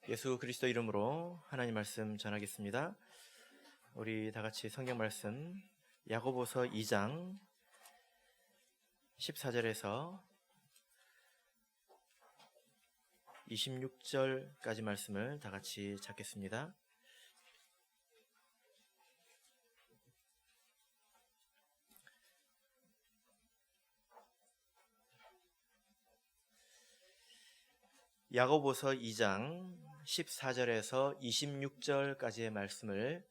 예수 그리스도 이름으로 하나님 말씀 전하겠습니다. 우리 다 같이 성경 말씀 야고보서 2장 14절에서 26절까지 말씀을 다 같이 찾겠습니다. 야고보서 2장 14절에서 26절까지의 말씀을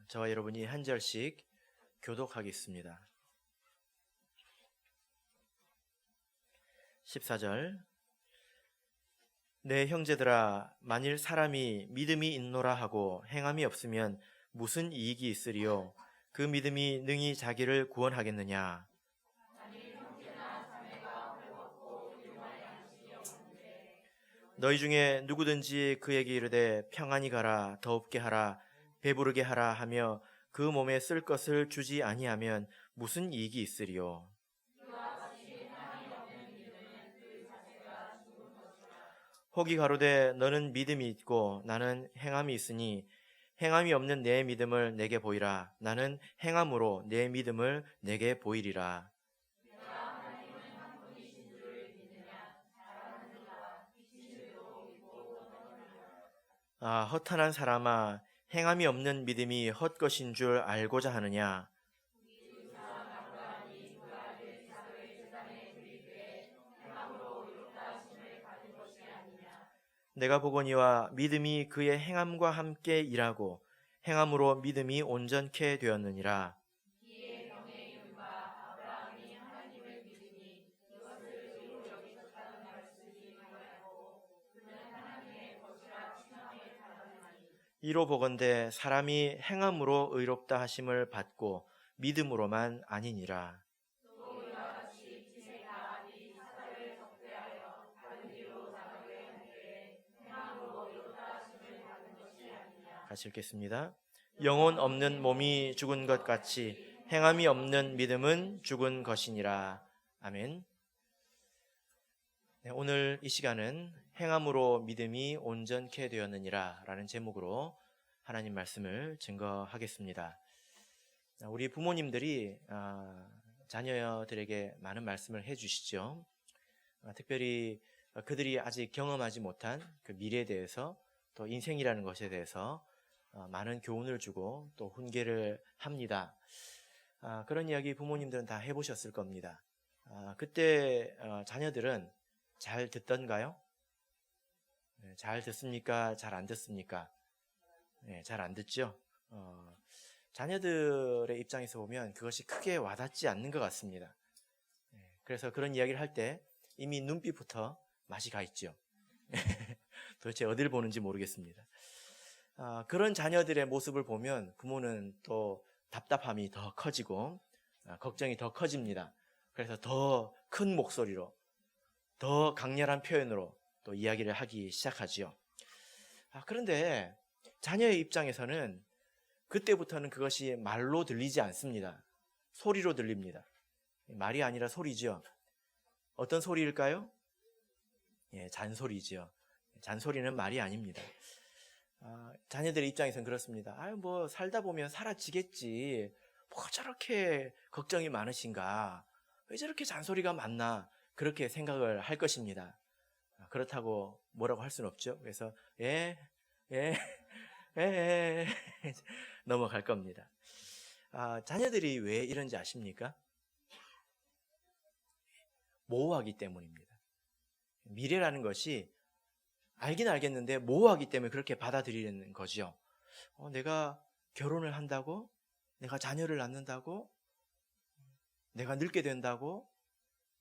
저와 여러분이 한 절씩 교독하겠습니다. 14절 내 형제들아, 만일 사람이 믿음이 있노라 하고 행함이 없으면 무슨 이익이 있으리요? 그 믿음이 능히 자기를 구원하겠느냐? 너희 중에 누구든지 그에게 이르되 평안히 가라, 더웁게 하라, 배부르게 하라 하며 그 몸에 쓸 것을 주지 아니하면 무슨 이익이 있으리요? 혹이 가로되 너는 믿음이 있고 나는 행함이 있으니 행함이 없는 내 믿음을 내게 보이라. 나는 행함으로 내 믿음을 내게 보이리라. 허탄한 사람아, 행함이 없는 믿음이 헛것인 줄 알고자 하느냐? 내가 보거니와 믿음이 그의 행함과 함께 일하고 행함으로 믿음이 온전케 되었느니라. 이로 보건대 사람이 행함으로 의롭다 하심을 받고 믿음으로만 아니니라. 같이 읽겠습니다. 영혼 없는 몸이 죽은 것 같이 행함이 없는 믿음은 죽은 것이니라. 아멘. 네, 오늘 이 시간은 행함으로 믿음이 온전케 되었느니라 라는 제목으로 하나님 말씀을 증거하겠습니다. 우리 부모님들이 자녀들에게 많은 말씀을 해주시죠. 특별히 그들이 아직 경험하지 못한 그 미래에 대해서 또 인생이라는 것에 대해서 많은 교훈을 주고 또 훈계를 합니다. 그런 이야기 부모님들은 다 해보셨을 겁니다. 그때 자녀들은 잘 듣던가요? 잘 듣습니까? 잘 안 듣습니까? 잘 안 듣죠? 자녀들의 입장에서 보면 그것이 크게 와닿지 않는 것 같습니다. 그래서 그런 이야기를 할 때 이미 눈빛부터 맛이 가 있죠. 도대체 어딜 보는지 모르겠습니다. 그런 자녀들의 모습을 보면 부모는 또 답답함이 더 커지고 걱정이 더 커집니다. 그래서 더 큰 목소리로 더 강렬한 표현으로 또 이야기를 하기 시작하지요. 그런데 자녀의 입장에서는 그때부터는 그것이 말로 들리지 않습니다. 소리로 들립니다. 말이 아니라 소리죠. 어떤 소리일까요? 잔소리죠. 잔소리는 말이 아닙니다. 자녀들의 입장에서는 그렇습니다. 뭐 살다 보면 사라지겠지. 뭐 저렇게 걱정이 많으신가? 왜 저렇게 잔소리가 많나? 그렇게 생각을 할 것입니다. 그렇다고 뭐라고 할 수는 없죠. 그래서 넘어갈 겁니다. 자녀들이 왜 이런지 아십니까? 모호하기 때문입니다. 미래라는 것이 알긴 알겠는데 모호하기 때문에 그렇게 받아들이는 거죠. 내가 결혼을 한다고? 내가 자녀를 낳는다고? 내가 늙게 된다고?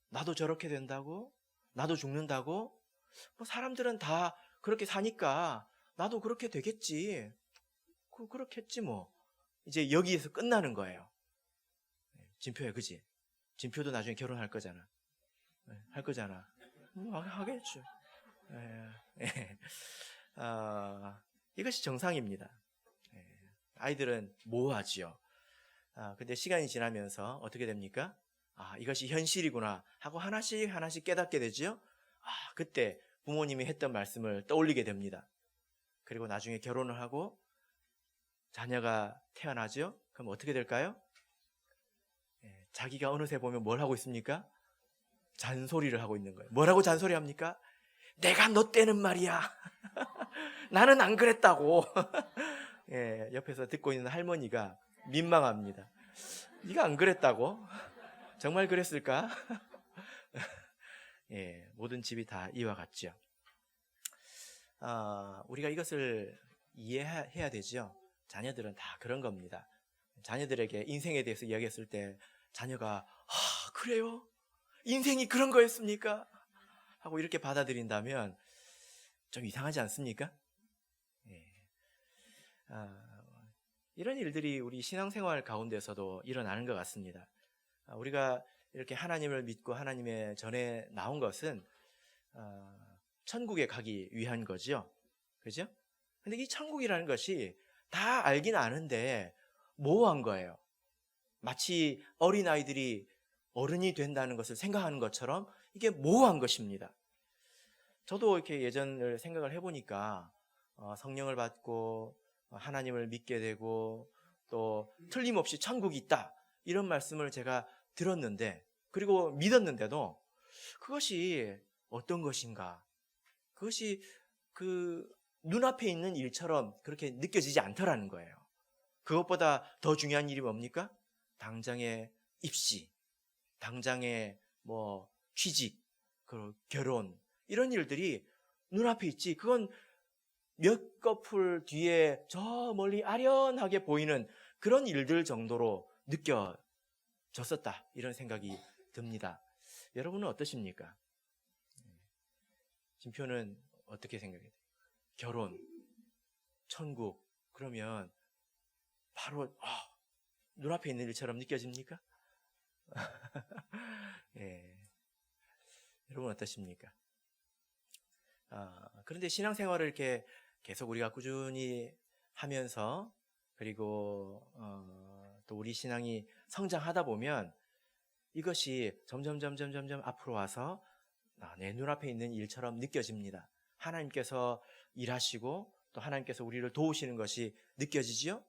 나도 저렇게 된다고? 나도 죽는다고? 뭐 사람들은 다 그렇게 사니까 나도 그렇게 되겠지. 그렇겠지 뭐. 이제 여기에서 끝나는 거예요. 진표야, 그지? 진표도 나중에 결혼할 거잖아. 할 거잖아. 하겠죠. 이것이 정상입니다. 아이들은 모호하지요. 근데 시간이 지나면서 어떻게 됩니까? 이것이 현실이구나 하고 하나씩 깨닫게 되죠. 그때 부모님이 했던 말씀을 떠올리게 됩니다. 그리고 나중에 결혼을 하고 자녀가 태어나죠? 그럼 어떻게 될까요? 자기가 어느새 보면 뭘 하고 있습니까? 잔소리를 하고 있는 거예요. 뭐라고 잔소리합니까? 내가 너 때는 말이야. 나는 안 그랬다고. 옆에서 듣고 있는 할머니가 민망합니다. 네가 안 그랬다고? 정말 그랬을까? 모든 집이 다 이와 같죠. 우리가 이것을 이해해야 되죠. 자녀들은 다 그런 겁니다. 자녀들에게 인생에 대해서 이야기했을 때 자녀가 그래요? 인생이 그런 거였습니까? 하고 이렇게 받아들인다면 좀 이상하지 않습니까? 이런 일들이 우리 신앙생활 가운데서도 일어나는 것 같습니다. 우리가 이렇게 하나님을 믿고 하나님의 전에 나온 것은 천국에 가기 위한 거죠. 그죠? 근데 이 천국이라는 것이 다 알긴 아는데 모호한 거예요. 마치 어린아이들이 어른이 된다는 것을 생각하는 것처럼 이게 모호한 것입니다. 저도 이렇게 예전을 생각을 해보니까 성령을 받고 하나님을 믿게 되고 또 틀림없이 천국이 있다 이런 말씀을 제가 들었는데 그리고 믿었는데도 그것이 어떤 것인가, 그것이 그 눈앞에 있는 일처럼 그렇게 느껴지지 않더라는 거예요. 그것보다 더 중요한 일이 뭡니까? 당장의 입시, 당장의 취직, 결혼 이런 일들이 눈앞에 있지. 그건 몇 거풀 뒤에 저 멀리 아련하게 보이는 그런 일들 정도로 느껴졌었다 이런 생각이 듭니다. 여러분은 어떠십니까? 진표는 어떻게 생각해요? 결혼, 천국 그러면 바로 눈앞에 있는 일처럼 느껴집니까? 여러분 어떠십니까? 그런데 신앙생활을 이렇게 계속 우리가 꾸준히 하면서 그리고 또 우리 신앙이 성장하다 보면 이것이 점점 앞으로 와서 내 눈앞에 있는 일처럼 느껴집니다. 하나님께서 일하시고 또 하나님께서 우리를 도우시는 것이 느껴지지요?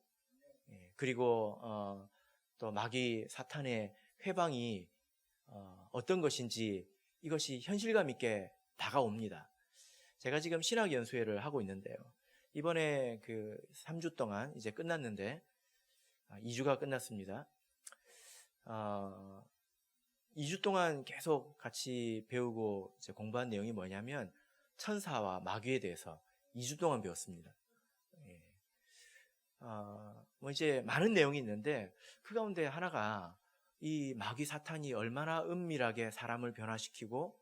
그리고 또 마귀 사탄의 회방이 어떤 것인지 이것이 현실감 있게 다가옵니다. 제가 지금 신학연수회를 하고 있는데요. 이번에 3주 동안 이제 끝났는데 2주가 끝났습니다. 2주 동안 계속 같이 배우고 이제 공부한 내용이 뭐냐면 천사와 마귀에 대해서 2주 동안 배웠습니다. 이제 많은 내용이 있는데 그 가운데 하나가 이 마귀 사탄이 얼마나 은밀하게 사람을 변화시키고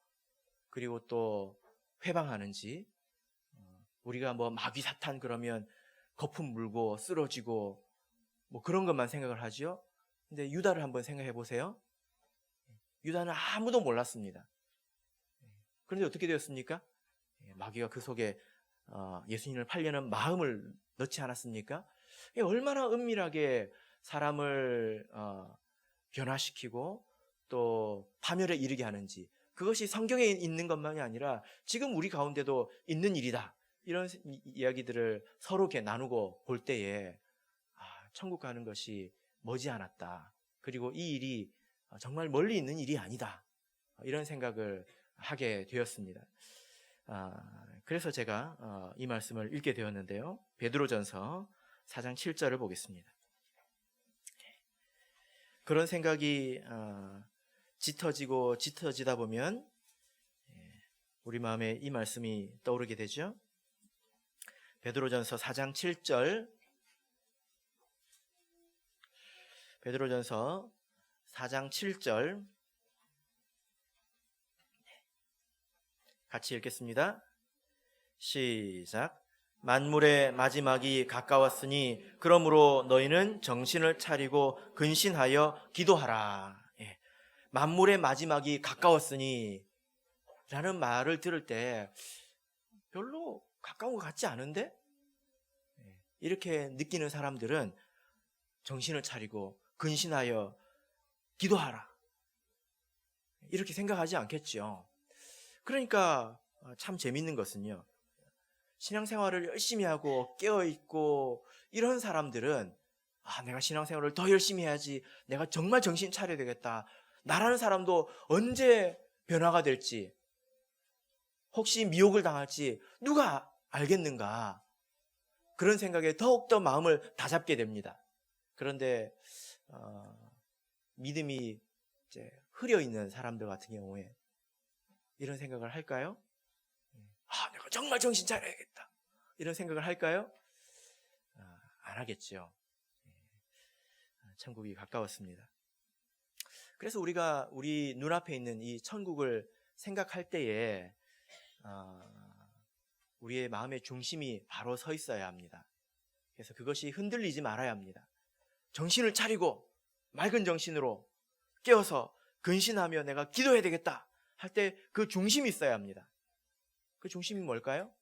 그리고 또 회방하는지, 우리가 마귀 사탄 그러면 거품 물고 쓰러지고 그런 것만 생각을 하죠. 근데 유다를 한번 생각해 보세요. 유다는 아무도 몰랐습니다. 그런데 어떻게 되었습니까? 마귀가 그 속에 예수님을 팔려는 마음을 넣지 않았습니까? 얼마나 은밀하게 사람을 변화시키고 또 파멸에 이르게 하는지, 그것이 성경에 있는 것만이 아니라 지금 우리 가운데도 있는 일이다. 이런 이야기들을 서로 이렇게 나누고 볼 때에 천국 가는 것이 머지않았다. 그리고 이 일이 정말 멀리 있는 일이 아니다. 이런 생각을 하게 되었습니다. 그래서 제가 이 말씀을 읽게 되었는데요. 베드로전서 4장 7절을 보겠습니다. 그런 생각이 짙어지다 보면 우리 마음에 이 말씀이 떠오르게 되죠. 베드로전서 4장 7절, 베드로전서 4장 7절 같이 읽겠습니다. 시작. 만물의 마지막이 가까웠으니 그러므로 너희는 정신을 차리고 근신하여 기도하라. 만물의 마지막이 가까웠으니 라는 말을 들을 때 별로 가까운 것 같지 않은데? 이렇게 느끼는 사람들은 정신을 차리고 근신하여 기도하라. 이렇게 생각하지 않겠죠. 그러니까 참 재밌는 것은요, 신앙생활을 열심히 하고 깨어있고 이런 사람들은 내가 신앙생활을 더 열심히 해야지, 내가 정말 정신 차려야 되겠다, 나라는 사람도 언제 변화가 될지, 혹시 미혹을 당할지 누가 알겠는가, 그런 생각에 더욱더 마음을 다잡게 됩니다. 그런데 믿음이 이제 흐려있는 사람들 같은 경우에 이런 생각을 할까요? 내가 정말 정신 차려야겠다, 이런 생각을 할까요? 안 하겠죠. 천국이 가까웠습니다. 그래서 우리가 우리 눈앞에 있는 이 천국을 생각할 때에 우리의 마음의 중심이 바로 서 있어야 합니다. 그래서 그것이 흔들리지 말아야 합니다. 정신을 차리고 맑은 정신으로 깨어서 근신하며 내가 기도해야 되겠다 할 때 그 중심이 있어야 합니다. 그 중심이 뭘까요?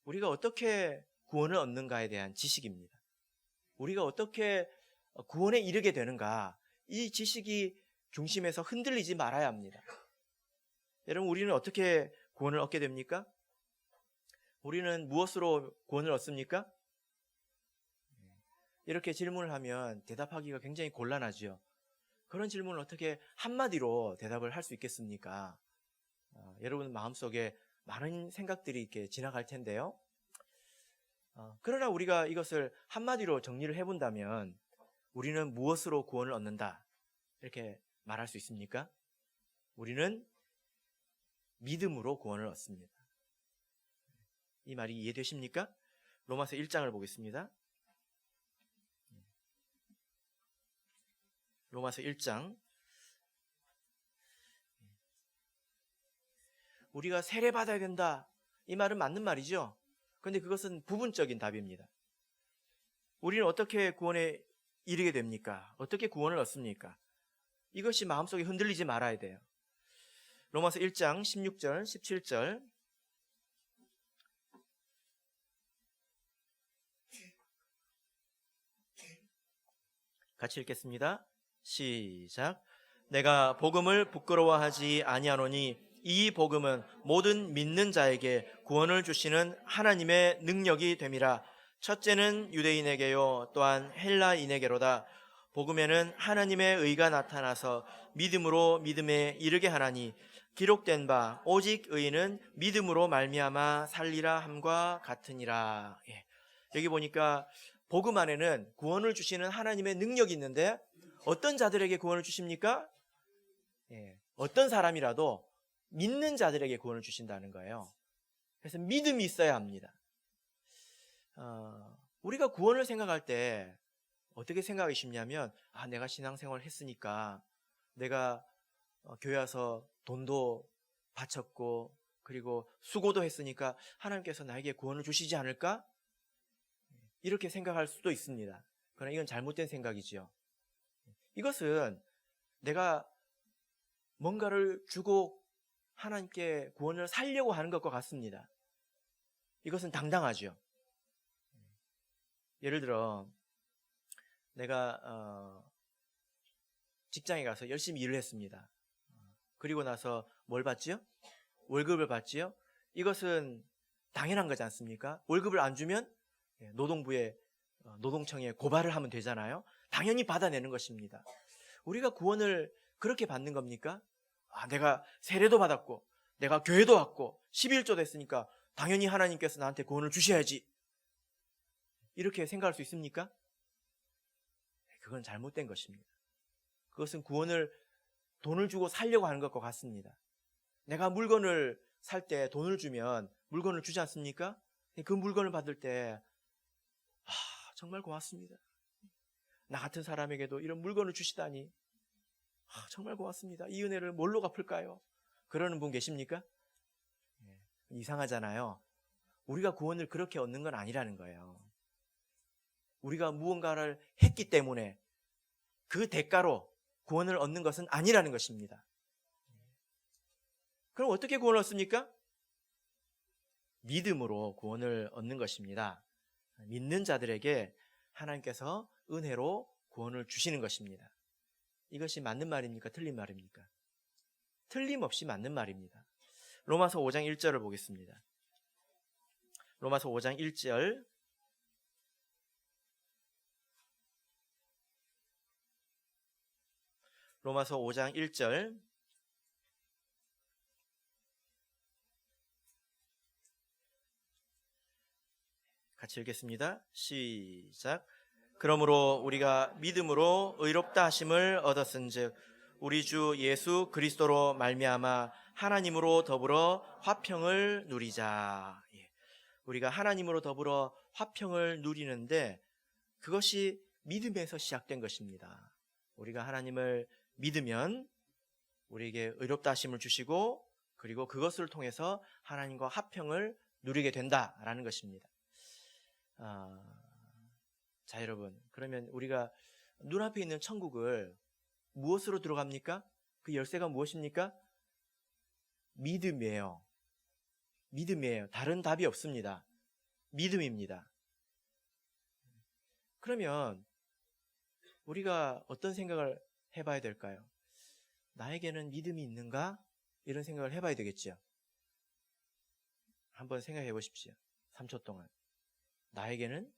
우리가 어떻게 구원을 얻는가에 대한 지식입니다. 우리가 어떻게 구원에 이르게 되는가, 이 지식이 중심에서 흔들리지 말아야 합니다. 여러분, 우리는 어떻게 구원을 얻게 됩니까? 우리는 무엇으로 구원을 얻습니까? 이렇게 질문을 하면 대답하기가 굉장히 곤란하죠. 그런 질문을 어떻게 한마디로 대답을 할 수 있겠습니까? 여러분 마음속에 많은 생각들이 이렇게 지나갈 텐데요. 그러나 우리가 이것을 한마디로 정리를 해본다면 우리는 무엇으로 구원을 얻는다, 이렇게 말할 수 있습니까? 우리는 믿음으로 구원을 얻습니다. 이 말이 이해되십니까? 로마서 1장을 보겠습니다. 로마서 1장. 우리가 세례받아야 된다, 이 말은 맞는 말이죠. 그런데 그것은 부분적인 답입니다. 우리는 어떻게 구원에 이르게 됩니까? 어떻게 구원을 얻습니까? 이것이 마음속에 흔들리지 말아야 돼요. 로마서 1장 16절, 17절. 같이 읽겠습니다. 시작. 내가 복음을 부끄러워하지 아니하노니 이 복음은 모든 믿는 자에게 구원을 주시는 하나님의 능력이 됨이라. 첫째는 유대인에게요 또한 헬라인에게로다. 복음에는 하나님의 의가 나타나서 믿음으로 믿음에 이르게 하나니 기록된 바 오직 의인은 믿음으로 말미암아 살리라 함과 같으니라. 여기 보니까 복음 안에는 구원을 주시는 하나님의 능력이 있는데 어떤 자들에게 구원을 주십니까? 어떤 사람이라도 믿는 자들에게 구원을 주신다는 거예요. 그래서 믿음이 있어야 합니다. 우리가 구원을 생각할 때 어떻게 생각하기 쉽냐면 내가 신앙생활을 했으니까, 내가 교회 와서 돈도 바쳤고 그리고 수고도 했으니까 하나님께서 나에게 구원을 주시지 않을까? 이렇게 생각할 수도 있습니다. 그러나 이건 잘못된 생각이지요. 이것은 내가 뭔가를 주고 하나님께 구원을 살려고 하는 것과 같습니다. 이것은 당당하죠. 예를 들어 내가 직장에 가서 열심히 일을 했습니다. 그리고 나서 뭘 받지요? 월급을 받지요? 이것은 당연한 거지 않습니까? 월급을 안 주면 노동부에 노동청에 고발을 하면 되잖아요. 당연히 받아내는 것입니다. 우리가 구원을 그렇게 받는 겁니까? 내가 세례도 받았고 내가 교회도 왔고 11조도 했으니까 당연히 하나님께서 나한테 구원을 주셔야지, 이렇게 생각할 수 있습니까? 그건 잘못된 것입니다. 그것은 구원을 돈을 주고 살려고 하는 것과 같습니다. 내가 물건을 살 때 돈을 주면 물건을 주지 않습니까? 그 물건을 받을 때 정말 고맙습니다, 나 같은 사람에게도 이런 물건을 주시다니 정말 고맙습니다, 이 은혜를 뭘로 갚을까요? 그러는 분 계십니까? 이상하잖아요. 우리가 구원을 그렇게 얻는 건 아니라는 거예요. 우리가 무언가를 했기 때문에 그 대가로 구원을 얻는 것은 아니라는 것입니다. 그럼 어떻게 구원을 얻습니까? 믿음으로 구원을 얻는 것입니다. 믿는 자들에게 하나님께서 은혜로 구원을 주시는 것입니다. 이것이 맞는 말입니까? 틀린 말입니까? 틀림없이 맞는 말입니다. 로마서 5장 1절을 보겠습니다. 로마서 5장 1절. 로마서 5장 1절. 같이 읽겠습니다. 시작. 그러므로 우리가 믿음으로 의롭다 하심을 얻었은즉 우리 주 예수 그리스도로 말미암아 하나님으로 더불어 화평을 누리자. 우리가 하나님으로 더불어 화평을 누리는데 그것이 믿음에서 시작된 것입니다. 우리가 하나님을 믿으면 우리에게 의롭다 하심을 주시고 그리고 그것을 통해서 하나님과 화평을 누리게 된다라는 것입니다. 자, 여러분, 그러면 우리가 눈앞에 있는 천국을 무엇으로 들어갑니까? 그 열쇠가 무엇입니까? 믿음이에요. 믿음이에요. 다른 답이 없습니다. 믿음입니다. 그러면 우리가 어떤 생각을 해봐야 될까요? 나에게는 믿음이 있는가? 이런 생각을 해봐야 되겠죠. 한번 생각해 보십시오. 3초 동안. 나에게는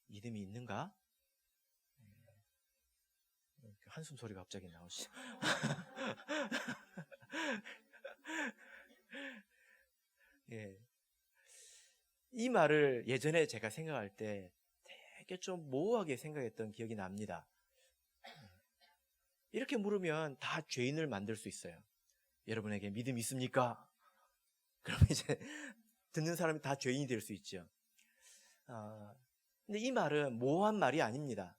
믿음이 있는가? 한숨 소리가 갑자기 나오시죠. 예. 이 말을 예전에 제가 생각할 때 되게 좀 모호하게 생각했던 기억이 납니다. 이렇게 물으면 다 죄인을 만들 수 있어요. 여러분에게 믿음 있습니까? 그러면 이제 듣는 사람이 다 죄인이 될 수 있죠. 근데 이 말은 모호한 말이 아닙니다.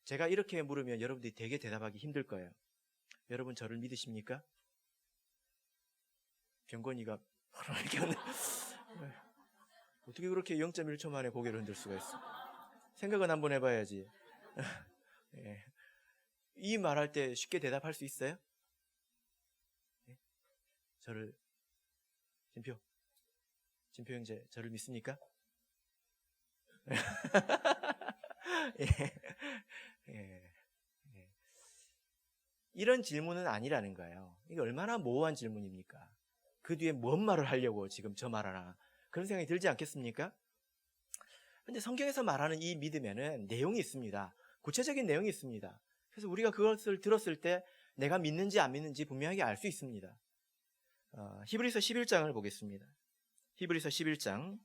제가 이렇게 물으면 여러분들이 되게 대답하기 힘들 거예요. 여러분 저를 믿으십니까? 병건이가 이렇게 어떻게 그렇게 0.1초 만에 고개를 흔들 수가 있어? 생각은 한번 해봐야지. 예. 이 말할 때 쉽게 대답할 수 있어요? 예? 저를 진표 형제 저를 믿습니까? 예. 예. 예. 이런 질문은 아니라는 거예요. 이게 얼마나 모호한 질문입니까? 그 뒤에 뭔 말을 하려고 지금 저 말하나 그런 생각이 들지 않겠습니까? 그런데 성경에서 말하는 이 믿음에는 내용이 있습니다. 구체적인 내용이 있습니다. 그래서 우리가 그것을 들었을 때 내가 믿는지 안 믿는지 분명하게 알 수 있습니다. 히브리서 11장을 보겠습니다. 히브리서 11장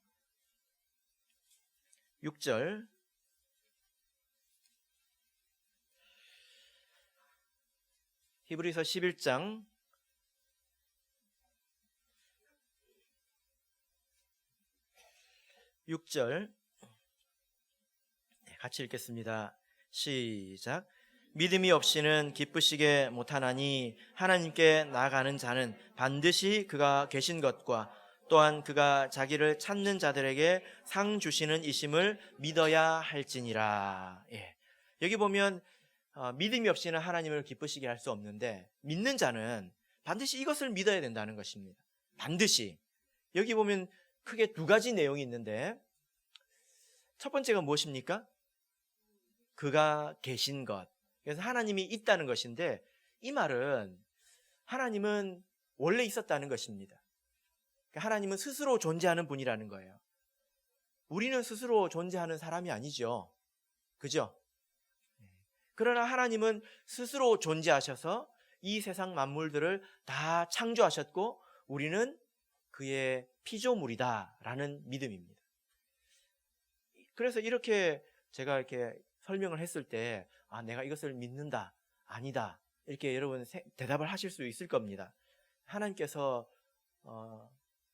6절. 히브리서 11장 6절 같이 읽겠습니다. 시작. 믿음이 없이는 기쁘시게 못하나니 하나님께 나아가는 자는 반드시 그가 계신 것과 또한 그가 자기를 찾는 자들에게 상 주시는 이심을 믿어야 할지니라. 예. 여기 보면 믿음이 없이는 하나님을 기쁘시게 할 수 없는데 믿는 자는 반드시 이것을 믿어야 된다는 것입니다. 반드시. 여기 보면 크게 두 가지 내용이 있는데 첫 번째가 무엇입니까? 그가 계신 것. 그래서 하나님이 있다는 것인데 이 말은 하나님은 원래 있었다는 것입니다. 하나님은 스스로 존재하는 분이라는 거예요. 우리는 스스로 존재하는 사람이 아니죠. 그죠? 그러나 하나님은 스스로 존재하셔서 이 세상 만물들을 다 창조하셨고 우리는 그의 피조물이다라는 믿음입니다. 그래서 이렇게 제가 이렇게 설명을 했을 때 내가 이것을 믿는다, 아니다 이렇게 여러분 대답을 하실 수 있을 겁니다. 하나님께서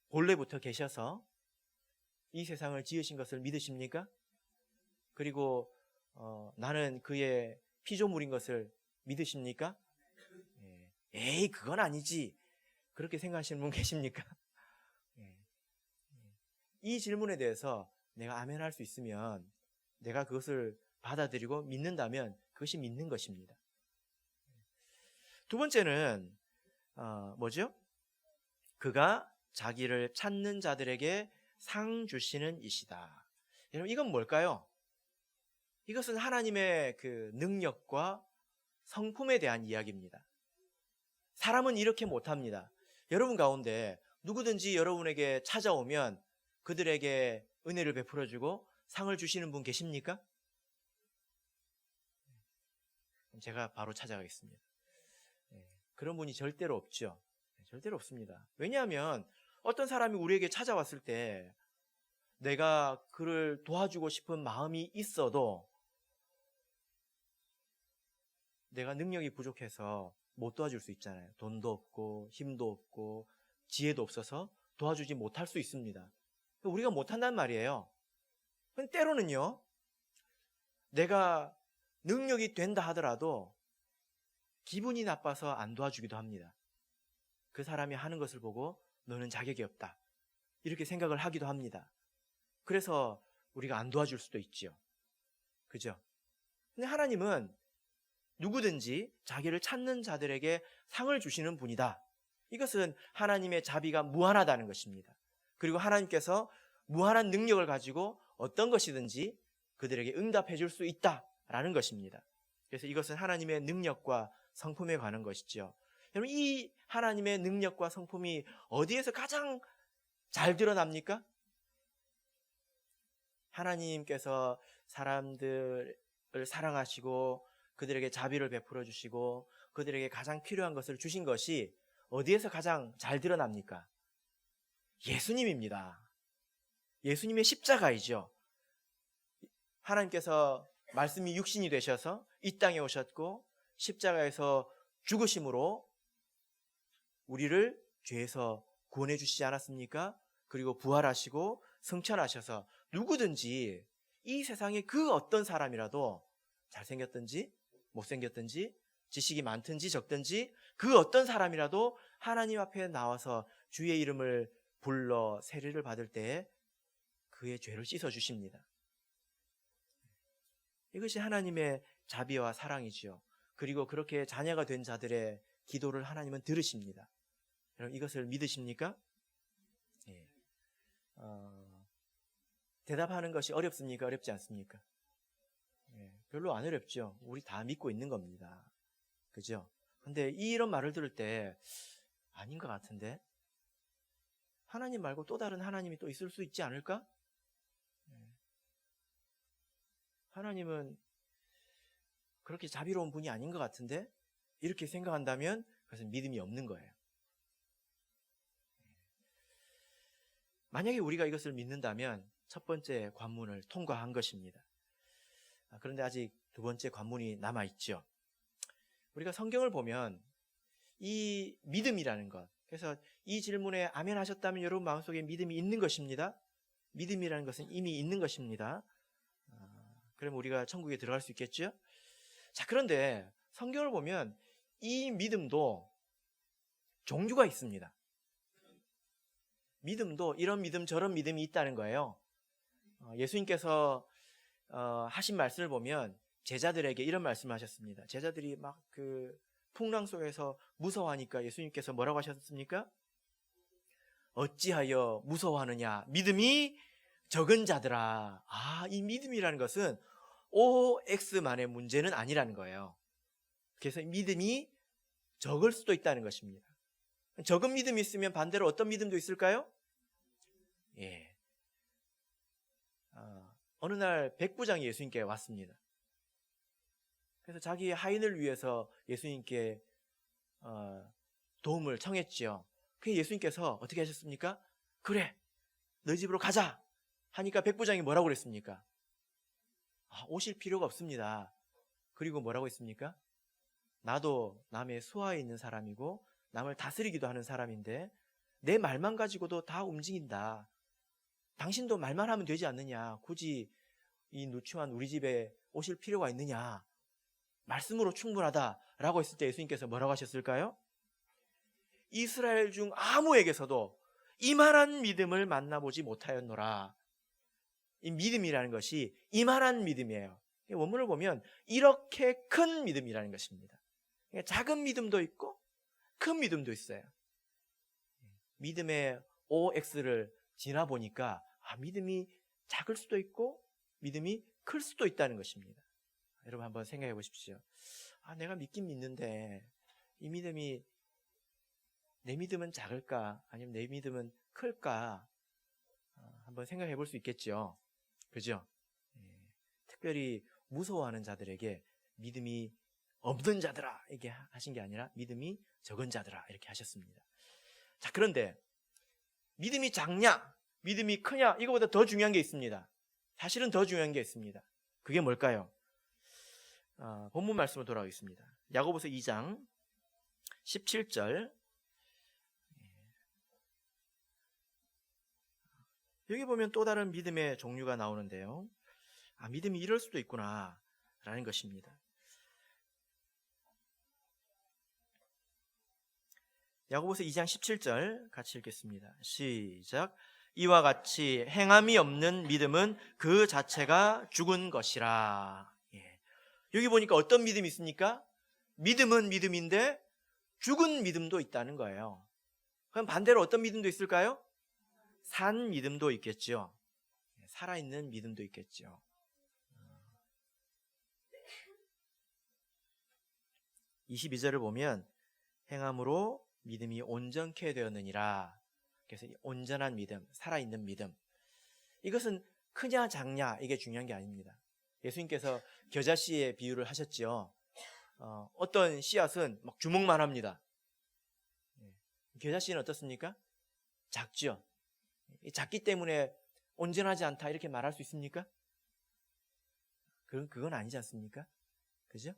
본래부터 계셔서 이 세상을 지으신 것을 믿으십니까? 그리고 나는 그의 피조물인 것을 믿으십니까? 에이 그건 아니지 그렇게 생각하시는 분 계십니까? 이 질문에 대해서 내가 아멘 할 수 있으면 내가 그것을 받아들이고 믿는다면 그것이 믿는 것입니다. 두 번째는 뭐죠? 그가 자기를 찾는 자들에게 상 주시는 이시다. 여러분 이건 뭘까요? 이것은 하나님의 그 능력과 성품에 대한 이야기입니다. 사람은 이렇게 못합니다. 여러분 가운데 누구든지 여러분에게 찾아오면 그들에게 은혜를 베풀어주고 상을 주시는 분 계십니까? 제가 바로 찾아가겠습니다. 그런 분이 절대로 없죠. 절대로 없습니다. 왜냐하면 어떤 사람이 우리에게 찾아왔을 때 내가 그를 도와주고 싶은 마음이 있어도 내가 능력이 부족해서 못 도와줄 수 있잖아요. 돈도 없고 힘도 없고 지혜도 없어서 도와주지 못할 수 있습니다. 우리가 못한단 말이에요. 근데 때로는요, 내가 능력이 된다 하더라도 기분이 나빠서 안 도와주기도 합니다. 그 사람이 하는 것을 보고 너는 자격이 없다, 이렇게 생각을 하기도 합니다. 그래서 우리가 안 도와줄 수도 있죠. 그죠? 근데 하나님은 누구든지 자기를 찾는 자들에게 상을 주시는 분이다. 이것은 하나님의 자비가 무한하다는 것입니다. 그리고 하나님께서 무한한 능력을 가지고 어떤 것이든지 그들에게 응답해 줄 수 있다라는 것입니다. 그래서 이것은 하나님의 능력과 성품에 관한 것이죠. 여러분, 이 하나님의 능력과 성품이 어디에서 가장 잘 드러납니까? 하나님께서 사람들을 사랑하시고 그들에게 자비를 베풀어 주시고 그들에게 가장 필요한 것을 주신 것이 어디에서 가장 잘 드러납니까? 예수님입니다. 예수님의 십자가이죠. 하나님께서 말씀이 육신이 되셔서 이 땅에 오셨고 십자가에서 죽으심으로 우리를 죄에서 구원해 주시지 않았습니까? 그리고 부활하시고 승천하셔서 누구든지 이 세상에 그 어떤 사람이라도 잘생겼든지 못생겼든지 지식이 많든지 적든지 그 어떤 사람이라도 하나님 앞에 나와서 주의 이름을 불러 세례를 받을 때에 그의 죄를 씻어 주십니다. 이것이 하나님의 자비와 사랑이지요. 그리고 그렇게 자녀가 된 자들의 기도를 하나님은 들으십니다. 여러분, 이것을 믿으십니까? 예. 대답하는 것이 어렵습니까? 어렵지 않습니까? 예, 별로 안 어렵죠. 우리 다 믿고 있는 겁니다. 그죠? 근데 이런 말을 들을 때 아닌 것 같은데, 하나님 말고 또 다른 하나님이 또 있을 수 있지 않을까? 하나님은 그렇게 자비로운 분이 아닌 것 같은데, 이렇게 생각한다면 그것은 믿음이 없는 거예요. 만약에 우리가 이것을 믿는다면 첫 번째 관문을 통과한 것입니다. 그런데 아직 두 번째 관문이 남아있죠. 우리가 성경을 보면 이 믿음이라는 것, 그래서 이 질문에 아멘 하셨다면 여러분 마음속에 믿음이 있는 것입니다. 믿음이라는 것은 이미 있는 것입니다. 그러면 우리가 천국에 들어갈 수 있겠죠? 자, 그런데 성경을 보면 이 믿음도 종류가 있습니다. 믿음도 이런 믿음 저런 믿음이 있다는 거예요. 예수님께서 하신 말씀을 보면 제자들에게 이런 말씀을 하셨습니다. 제자들이 막 그 풍랑 속에서 무서워하니까 예수님께서 뭐라고 하셨습니까? 어찌하여 무서워하느냐, 믿음이 적은 자들아. 이 믿음이라는 것은 OX만의 문제는 아니라는 거예요. 그래서 믿음이 적을 수도 있다는 것입니다. 적은 믿음이 있으면 반대로 어떤 믿음도 있을까요? 예. 어느 날 백부장이 예수님께 왔습니다. 그래서 자기의 하인을 위해서 예수님께 도움을 청했지요. 그래서 예수님께서 어떻게 하셨습니까? 그래, 너희 집으로 가자 하니까 백부장이 뭐라고 그랬습니까? 오실 필요가 없습니다. 그리고 뭐라고 했습니까? 나도 남의 수하에 있는 사람이고 남을 다스리기도 하는 사람인데 내 말만 가지고도 다 움직인다. 당신도 말만 하면 되지 않느냐. 굳이 이 누추한 우리 집에 오실 필요가 있느냐. 말씀으로 충분하다라고 했을 때 예수님께서 뭐라고 하셨을까요? 이스라엘 중 아무에게서도 이만한 믿음을 만나보지 못하였노라. 이 믿음이라는 것이 이만한 믿음이에요. 원문을 보면 이렇게 큰 믿음이라는 것입니다. 작은 믿음도 있고 큰 믿음도 있어요. 믿음의 OX를 지나보니까 믿음이 작을 수도 있고 믿음이 클 수도 있다는 것입니다. 여러분 한번 생각해 보십시오. 내가 믿긴 믿는데 이 믿음이 내 믿음은 작을까? 아니면 내 믿음은 클까? 한번 생각해 볼 수 있겠죠. 그죠? 특별히 무서워하는 자들에게 믿음이 없는 자들아 이렇게 하신 게 아니라 믿음이 적은 자들아 이렇게 하셨습니다. 자, 그런데 믿음이 작냐 믿음이 크냐 이거보다 더 중요한 게 있습니다. 사실은 더 중요한 게 있습니다. 그게 뭘까요? 본문 말씀으로 돌아가겠습니다. 야고보서 2장 17절. 여기 보면 또 다른 믿음의 종류가 나오는데요. 믿음이 이럴 수도 있구나 라는 것입니다. 야고보서 2장 17절 같이 읽겠습니다. 시작. 이와 같이 행함이 없는 믿음은 그 자체가 죽은 것이라. 여기 보니까 어떤 믿음이 있습니까? 믿음은 믿음인데 죽은 믿음도 있다는 거예요. 그럼 반대로 어떤 믿음도 있을까요? 산 믿음도 있겠죠. 살아있는 믿음도 있겠죠. 22절을 보면 행함으로 믿음이 온전케 되었느니라. 그래서 온전한 믿음, 살아있는 믿음. 이것은 크냐 작냐 이게 중요한 게 아닙니다. 예수님께서 겨자씨의 비유를 하셨죠. 어떤 씨앗은 막 주먹만 합니다. 겨자씨는 어떻습니까? 작죠. 작기 때문에 온전하지 않다 이렇게 말할 수 있습니까? 그건 아니지 않습니까? 그죠?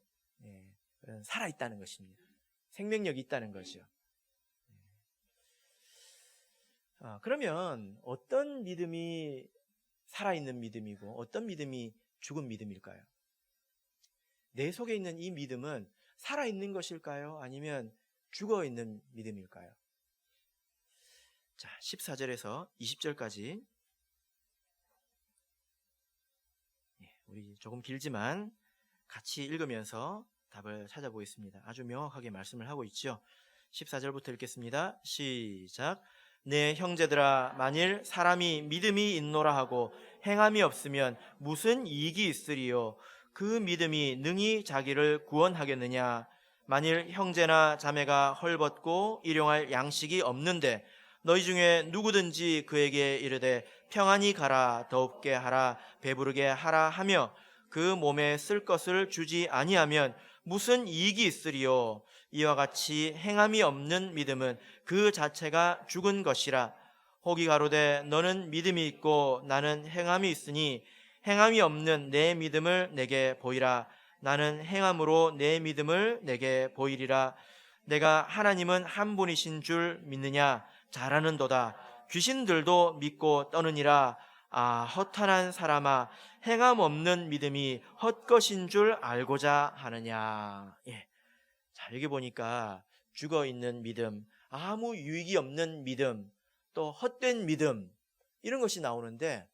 살아있다는 것입니다. 생명력이 있다는 거죠. 그러면 어떤 믿음이 살아있는 믿음이고 어떤 믿음이 죽은 믿음일까요? 내 속에 있는 이 믿음은 살아있는 것일까요? 아니면 죽어있는 믿음일까요? 자, 14절에서 20절까지 우리 조금 길지만 같이 읽으면서 답을 찾아보겠습니다. 아주 명확하게 말씀을 하고 있죠. 14절부터 읽겠습니다. 시작. 내 형제들아 만일 사람이 믿음이 있노라 하고 행함이 없으면 무슨 이익이 있으리요? 그 믿음이 능히 자기를 구원하겠느냐? 만일 형제나 자매가 헐벗고 일용할 양식이 없는데 너희 중에 누구든지 그에게 이르되 평안히 가라 더웁게 하라 배부르게 하라 하며 그 몸에 쓸 것을 주지 아니하면 무슨 이익이 있으리요? 이와 같이 행함이 없는 믿음은 그 자체가 죽은 것이라. 혹이 가로되 너는 믿음이 있고 나는 행함이 있으니 행함이 없는 내 믿음을 내게 보이라. 나는 행함으로 내 믿음을 내게 보이리라. 내가 하나님은 한 분이신 줄 믿느냐? 잘하는도다. 귀신들도 믿고 떠느니라. 허탄한 사람아, 행함 없는 믿음이 헛것인 줄 알고자 하느냐. 자, 여기 보니까 죽어있는 믿음, 아무 유익이 없는 믿음, 또 헛된 믿음, 이런 것이 나오는데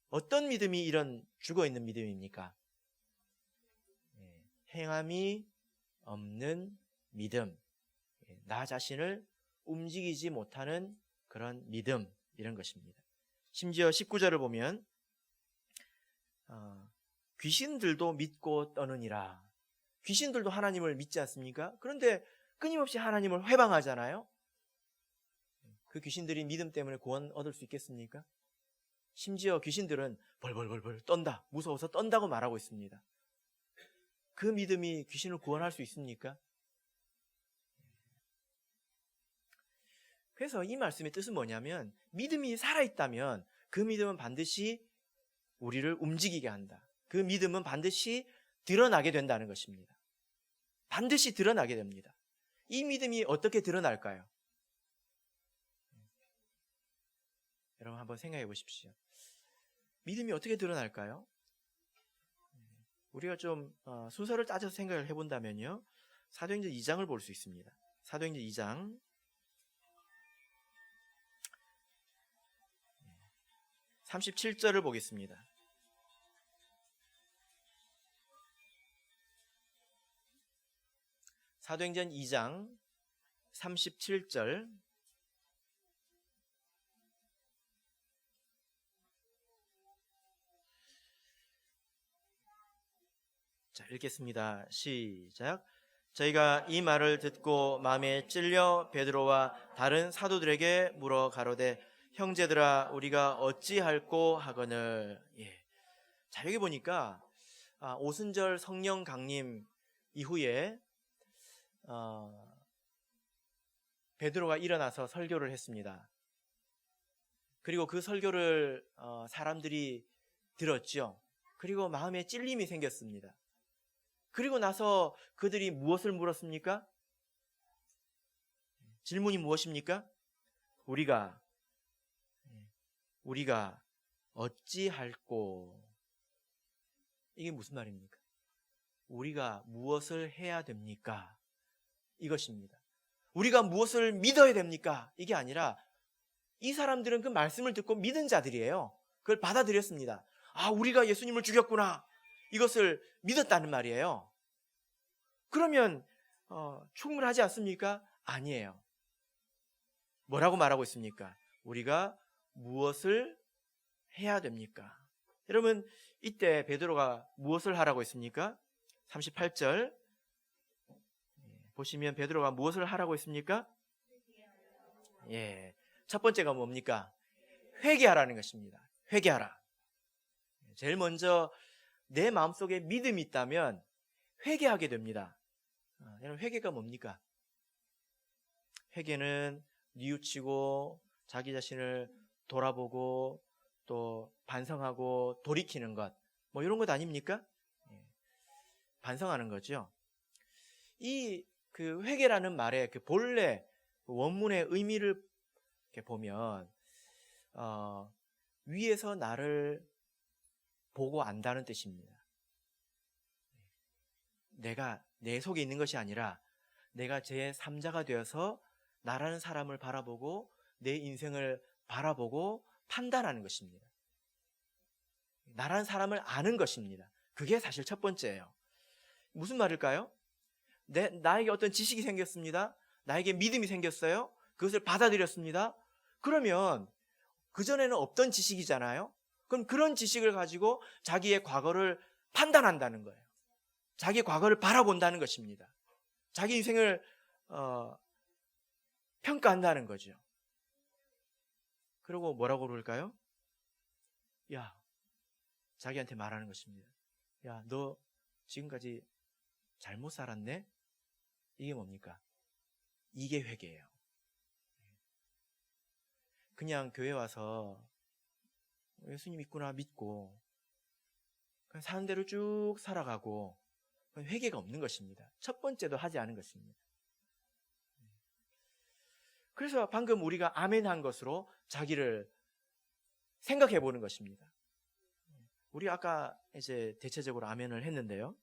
어떤 믿음이 이런 죽어있는 믿음입니까? 행함이 없는 믿음, 나 자신을 움직이지 못하는 그런 믿음, 이런 것입니다. 심지어 19절을 보면 귀신들도 믿고 떠느니라. 귀신들도 하나님을 믿지 않습니까? 그런데 끊임없이 하나님을 회방하잖아요. 그 귀신들이 믿음 때문에 구원 얻을 수 있겠습니까? 심지어 귀신들은 벌벌벌벌 떤다, 무서워서 떤다고 말하고 있습니다. 그 믿음이 귀신을 구원할 수 있습니까? 그래서 이 말씀의 뜻은 뭐냐면 믿음이 살아있다면 그 믿음은 반드시 우리를 움직이게 한다. 그 믿음은 반드시 드러나게 된다는 것입니다. 반드시 드러나게 됩니다. 이 믿음이 어떻게 드러날까요? 여러분 한번 생각해 보십시오. 믿음이 어떻게 드러날까요? 우리가 좀 순서를 따져서 생각을 해본다면요, 사도행전 2장을 볼 수 있습니다. 사도행전 2장 37절을 보겠습니다. 사도행전 2장 37절. 자, 읽겠습니다. 시작. 저희가 이 말을 듣고 마음에 찔려 베드로와 다른 사도들에게 물어 가로되 형제들아 우리가 어찌할꼬 하거늘. 자, 여기 보니까 오순절 성령 강림 이후에 베드로가 일어나서 설교를 했습니다. 그리고 그 설교를 사람들이 들었죠. 그리고 마음에 찔림이 생겼습니다. 그리고 나서 그들이 무엇을 물었습니까? 질문이 무엇입니까? 우리가 어찌할꼬. 이게 무슨 말입니까? 우리가 무엇을 해야 됩니까? 이것입니다. 우리가 무엇을 믿어야 됩니까? 이게 아니라 이 사람들은 그 말씀을 듣고 믿은 자들이에요. 그걸 받아들였습니다. 우리가 예수님을 죽였구나. 이것을 믿었다는 말이에요. 그러면 충분하지 않습니까? 아니에요. 뭐라고 말하고 있습니까? 우리가 무엇을 해야 됩니까? 여러분, 이때 베드로가 무엇을 하라고 했습니까? 38절 보시면 베드로가 무엇을 하라고 했습니까? 첫 번째가 뭡니까? 회개하라는 것입니다. 회개하라. 제일 먼저 내 마음속에 믿음이 있다면 회개하게 됩니다. 여러분, 회개가 뭡니까? 회개는 뉘우치고 자기 자신을 돌아보고 또 반성하고 돌이키는 것, 이런 것 아닙니까? 반성하는 거죠. 그 회개라는 말의 그 본래 원문의 의미를 이렇게 보면 위에서 나를 보고 안다는 뜻입니다. 내가 내 속에 있는 것이 아니라 내가 제3자가 되어서 나라는 사람을 바라보고 내 인생을 바라보고 판단하는 것입니다. 나라는 사람을 아는 것입니다. 그게 사실 첫 번째예요. 무슨 말일까요? 나에게 어떤 지식이 생겼습니다. 나에게 믿음이 생겼어요. 그것을 받아들였습니다. 그러면 그전에는 없던 지식이잖아요. 그럼 그런 지식을 가지고 자기의 과거를 판단한다는 거예요. 자기의 과거를 바라본다는 것입니다. 자기 인생을 평가한다는 거죠. 그리고 뭐라고 그럴까요? 자기한테 말하는 것입니다. 너 지금까지 잘못 살았네? 이게 뭡니까? 이게 회개예요. 그냥 교회 와서 예수님 있구나 믿고 그냥 사는 대로 쭉 살아가고 회개가 없는 것입니다. 첫 번째도 하지 않은 것입니다. 그래서 방금 우리가 아멘 한 것으로 자기를 생각해 보는 것입니다. 우리 아까 이제 대체적으로 아멘을 했는데요.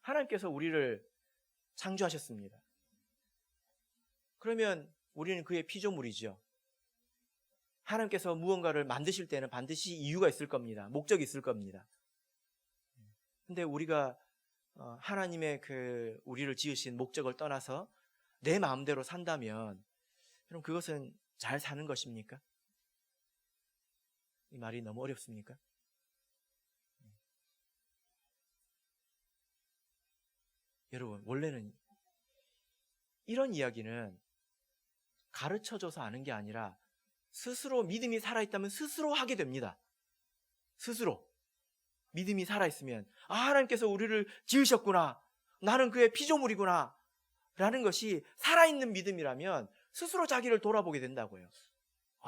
하나님께서 우리를 창조하셨습니다. 그러면 우리는 그의 피조물이죠. 하나님께서 무언가를 만드실 때는 반드시 이유가 있을 겁니다. 목적이 있을 겁니다. 근데 우리가 하나님의 우리를 지으신 목적을 떠나서 내 마음대로 산다면 그럼 그것은 잘 사는 것입니까? 이 말이 너무 어렵습니까? 여러분, 원래는 이런 이야기는 가르쳐줘서 아는 게 아니라 스스로 믿음이 살아있다면 스스로 하게 됩니다. 스스로 믿음이 살아있으면 하나님께서 우리를 지으셨구나, 나는 그의 피조물이구나 라는 것이 살아있는 믿음이라면 스스로 자기를 돌아보게 된다고요.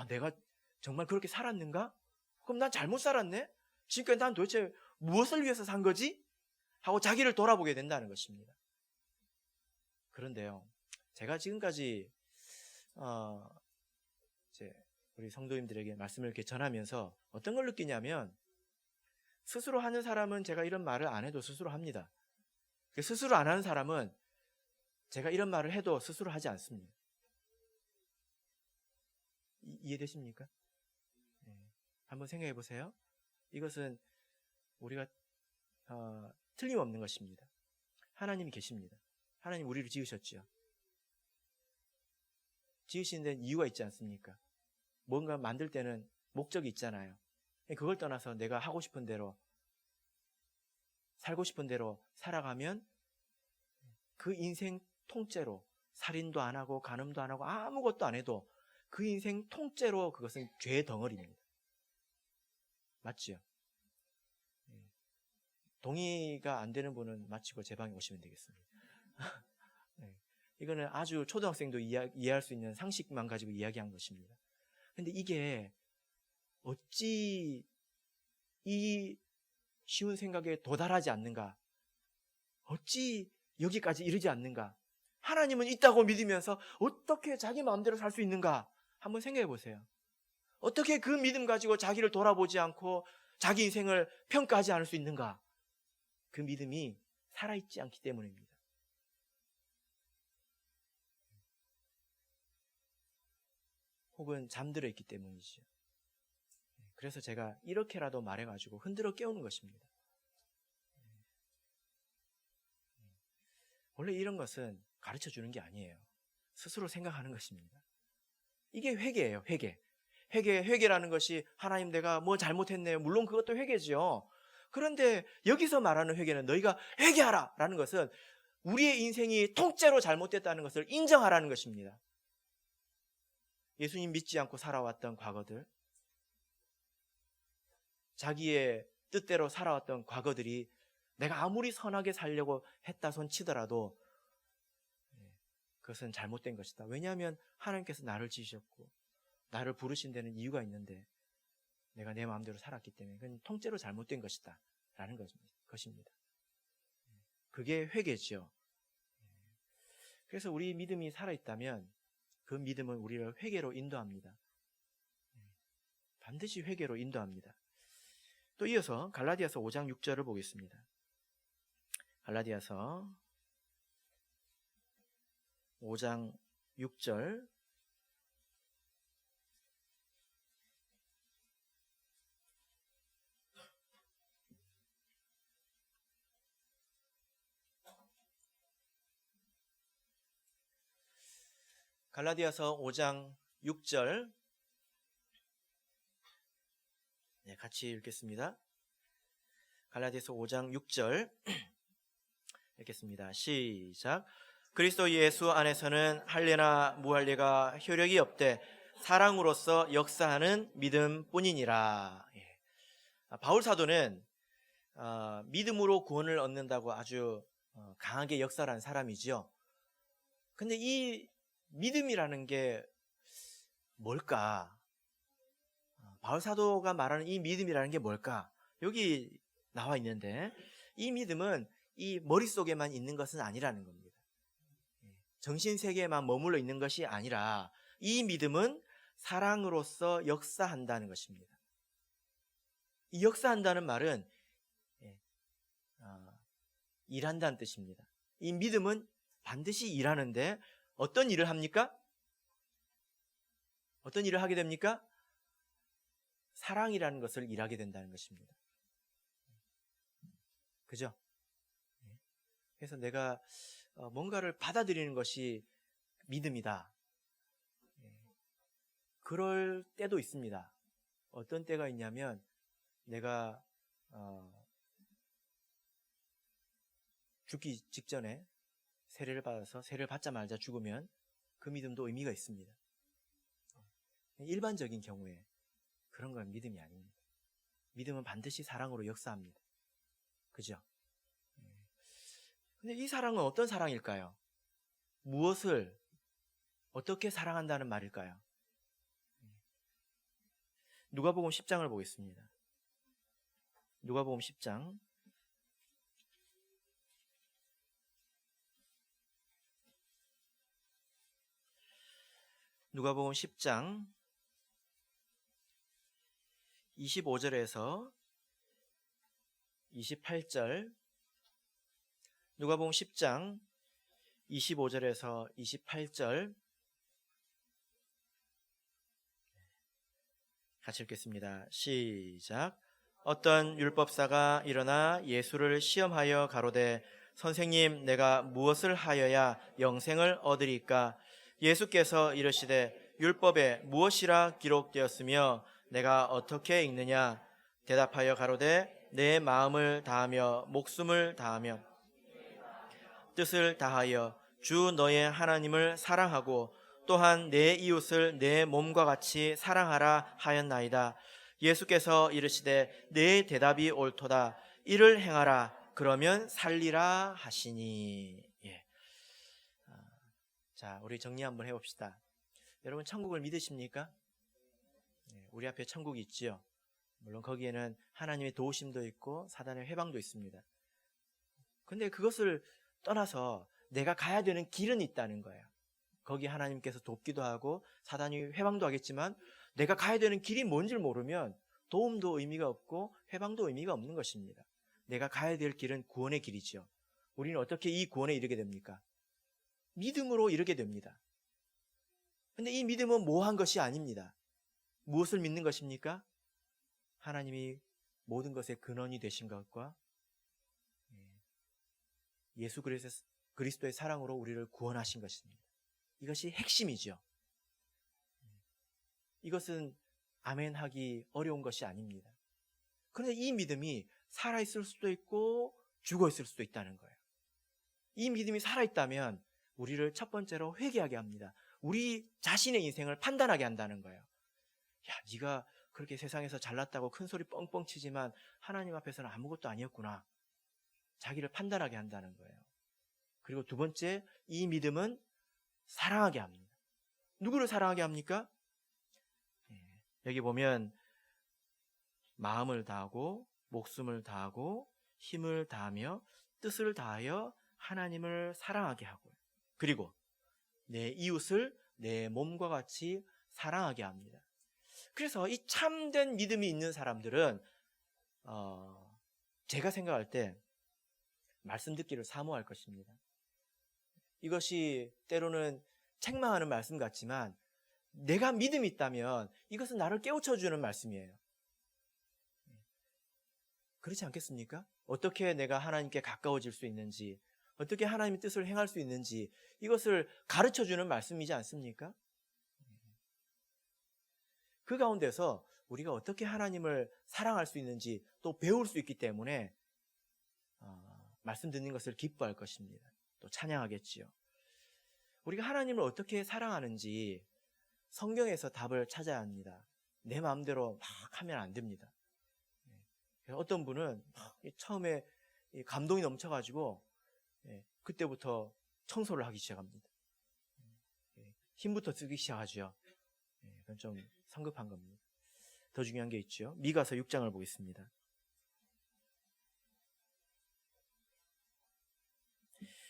내가 정말 그렇게 살았는가? 그럼 난 잘못 살았네? 지금까지 난 도대체 무엇을 위해서 산 거지? 하고 자기를 돌아보게 된다는 것입니다. 그런데요, 제가 지금까지 우리 성도님들에게 말씀을 이렇게 전하면서 어떤 걸 느끼냐면, 스스로 하는 사람은 제가 이런 말을 안 해도 스스로 합니다. 스스로 안 하는 사람은 제가 이런 말을 해도 스스로 하지 않습니다. 이해되십니까? 한번 생각해 보세요. 이것은 우리가 틀림없는 것입니다. 하나님이 계십니다. 하나님 우리를 지으셨죠. 지으신 데는 이유가 있지 않습니까? 뭔가 만들 때는 목적이 있잖아요. 그걸 떠나서 내가 하고 싶은 대로, 살고 싶은 대로 살아가면 그 인생 통째로 살인도 안 하고 간음도 안 하고 아무것도 안 해도 그 인생 통째로 그것은 죄의 덩어리입니다. 맞지요? 동의가 안 되는 분은 마치고 제 방에 오시면 되겠습니다. 네. 이거는 아주 초등학생도 이해할 수 있는 상식만 가지고 이야기한 것입니다. 근데 이게 어찌 이 쉬운 생각에 도달하지 않는가? 어찌 여기까지 이르지 않는가? 하나님은 있다고 믿으면서 어떻게 자기 마음대로 살 수 있는가? 한번 생각해 보세요. 어떻게 그 믿음 가지고 자기를 돌아보지 않고 자기 인생을 평가하지 않을 수 있는가? 그 믿음이 살아있지 않기 때문입니다. 혹은 잠들어 있기 때문이죠. 그래서 제가 이렇게라도 말해가지고 흔들어 깨우는 것입니다. 원래 이런 것은 가르쳐 주는 게 아니에요. 스스로 생각하는 것입니다. 이게 회개예요, 회개. 회개라는 것이 하나님 내가 뭐 잘못했네요. 물론 그것도 회개죠. 그런데 여기서 말하는 회개는 너희가 회개하라 라는 것은 우리의 인생이 통째로 잘못됐다는 것을 인정하라는 것입니다. 예수님 믿지 않고 살아왔던 과거들, 자기의 뜻대로 살아왔던 과거들이 내가 아무리 선하게 살려고 했다 손 치더라도 그것은 잘못된 것이다. 왜냐하면 하나님께서 나를 지으셨고 나를 부르신 데는 이유가 있는데 내가 내 마음대로 살았기 때문에 그건 통째로 잘못된 것이다 라는 것입니다. 그게 회개죠. 그래서 우리 믿음이 살아있다면 그 믿음은 우리를 회개로 인도합니다. 반드시 회개로 인도합니다. 또 이어서 갈라디아서 5장 6절을 보겠습니다. 갈라디아서 5장 6절 갈라디아서 5장 6절 네, 같이 읽겠습니다. 갈라디아서 5장 6절 읽겠습니다. 시작. 그리스도 예수 안에서는 할례나 무할례가 효력이 없되 사랑으로서 역사하는 믿음뿐이니라. 예. 바울 사도는 믿음으로 구원을 얻는다고 아주 강하게 역사한 사람이지요. 근데 이 믿음이라는 게 뭘까? 바울 사도가 말하는 이 믿음이라는 게 뭘까? 여기 나와 있는데 이 믿음은 이 머릿속에만 있는 것은 아니라는 겁니다. 정신세계에만 머물러 있는 것이 아니라 이 믿음은 사랑으로서 역사한다는 것입니다. 이 역사한다는 말은 일한다는 뜻입니다. 이 믿음은 반드시 일하는데 어떤 일을 합니까? 어떤 일을 하게 됩니까? 사랑이라는 것을 일하게 된다는 것입니다. 그죠? 그래서 내가 뭔가를 받아들이는 것이 믿음이다. 그럴 때도 있습니다. 어떤 때가 있냐면 내가 죽기 직전에 세례를 받아서 세례를 받자마자 죽으면 그 믿음도 의미가 있습니다. 일반적인 경우에 그런 건 믿음이 아닙니다. 믿음은 반드시 사랑으로 역사합니다. 그죠? 근데 이 사랑은 어떤 사랑일까요? 무엇을 어떻게 사랑한다는 말일까요? 누가복음 10장을 보겠습니다. 누가복음 10장 누가복음 10장 25절에서 28절 누가복음 10장 25절에서 28절 같이 읽겠습니다. 시작. 어떤 율법사가 일어나 예수를 시험하여 가로되 선생님 내가 무엇을 하여야 영생을 얻으리까? 예수께서 이르시되 율법에 무엇이라 기록되었으며 내가 어떻게 읽느냐? 대답하여 가로되 내 마음을 다하며 목숨을 다하며 뜻을 다하여 주 너의 하나님을 사랑하고 또한 내 이웃을 내 몸과 같이 사랑하라 하였나이다. 예수께서 이르시되 내 대답이 옳도다. 이를 행하라. 그러면 살리라 하시니. 예. 자, 우리 정리 한번 해봅시다. 여러분 천국을 믿으십니까? 우리 앞에 천국이 있지요. 물론 거기에는 하나님의 도우심도 있고 사단의 회방도 있습니다. 근데 그것을 떠나서 내가 가야 되는 길은 있다는 거예요. 거기 하나님께서 돕기도 하고 사단이 회방도 하겠지만 내가 가야 되는 길이 뭔지를 모르면 도움도 의미가 없고 회방도 의미가 없는 것입니다. 내가 가야 될 길은 구원의 길이죠. 우리는 어떻게 이 구원에 이르게 됩니까? 믿음으로 이르게 됩니다. 근데 이 믿음은 모호한 것이 아닙니다. 무엇을 믿는 것입니까? 하나님이 모든 것의 근원이 되신 것과 예수 그리스도의 사랑으로 우리를 구원하신 것입니다. 이것이 핵심이죠. 이것은 아멘 하기 어려운 것이 아닙니다. 그런데 이 믿음이 살아있을 수도 있고 죽어있을 수도 있다는 거예요. 이 믿음이 살아있다면 우리를 첫 번째로 회개하게 합니다. 우리 자신의 인생을 판단하게 한다는 거예요. 야, 네가 그렇게 세상에서 잘났다고 큰 소리 뻥뻥 치지만 하나님 앞에서는 아무것도 아니었구나. 자기를 판단하게 한다는 거예요. 그리고 두 번째, 이 믿음은 사랑하게 합니다. 누구를 사랑하게 합니까? 여기 보면 마음을 다하고 목숨을 다하고 힘을 다하며 뜻을 다하여 하나님을 사랑하게 하고요. 그리고 내 이웃을 내 몸과 같이 사랑하게 합니다. 그래서 이 참된 믿음이 있는 사람들은 제가 생각할 때 말씀 듣기를 사모할 것입니다. 이것이 때로는 책망하는 말씀 같지만 내가 믿음이 있다면 이것은 나를 깨우쳐주는 말씀이에요. 그렇지 않겠습니까? 어떻게 내가 하나님께 가까워질 수 있는지, 어떻게 하나님의 뜻을 행할 수 있는지 이것을 가르쳐주는 말씀이지 않습니까? 그 가운데서 우리가 어떻게 하나님을 사랑할 수 있는지 또 배울 수 있기 때문에 말씀 듣는 것을 기뻐할 것입니다. 또 찬양하겠지요. 우리가 하나님을 어떻게 사랑하는지 성경에서 답을 찾아야 합니다. 내 마음대로 막 하면 안 됩니다. 어떤 분은 처음에 감동이 넘쳐가지고 그때부터 청소를 하기 시작합니다. 힘부터 쓰기 시작하죠. 그건 좀 성급한 겁니다. 더 중요한 게 있죠. 미가서 6장을 보겠습니다.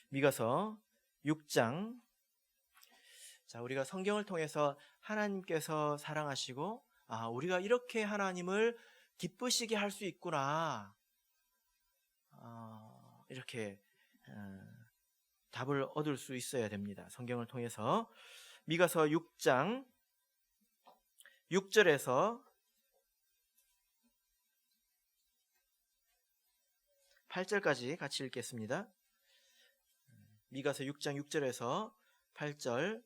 미가서 6장. 자, 우리가 성경을 통해서 하나님께서 사랑하시고 우리가 이렇게 하나님을 기쁘시게 할 수 있구나. 이렇게 답을 얻을 수 있어야 됩니다. 성경을 통해서. 미가서 6장 6절에서 8절까지 같이 읽겠습니다. 미가서 6장 6절에서 8절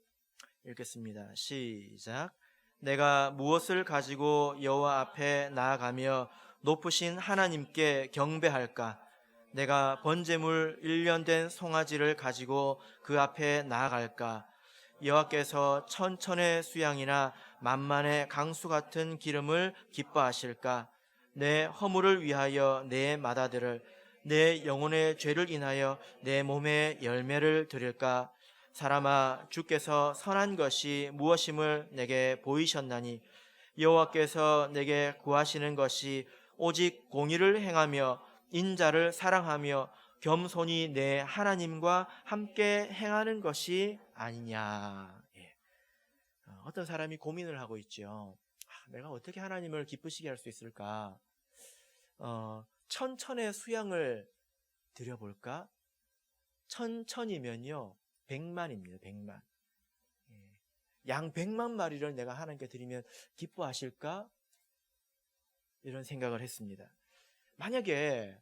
읽겠습니다. 시작. 내가 무엇을 가지고 여호와 앞에 나아가며 높으신 하나님께 경배할까? 내가 번제물 1년 된 송아지를 가지고 그 앞에 나아갈까? 여호와께서 천천의 수양이나 만만의 강수 같은 기름을 기뻐하실까? 내 허물을 위하여 내 맏아들을, 내 영혼의 죄를 인하여 내 몸의 열매를 드릴까? 사람아, 주께서 선한 것이 무엇임을 내게 보이셨나니 여호와께서 내게 구하시는 것이 오직 공의를 행하며 인자를 사랑하며 겸손히 내 하나님과 함께 행하는 것이 아니냐. 어떤 사람이 고민을 하고 있죠. 내가 어떻게 하나님을 기쁘시게 할 수 있을까? 천천의 수양을 드려볼까? 천천이면요 100만입니다. 100만. 양 100만 마리를 내가 하나님께 드리면 기뻐하실까? 이런 생각을 했습니다. 만약에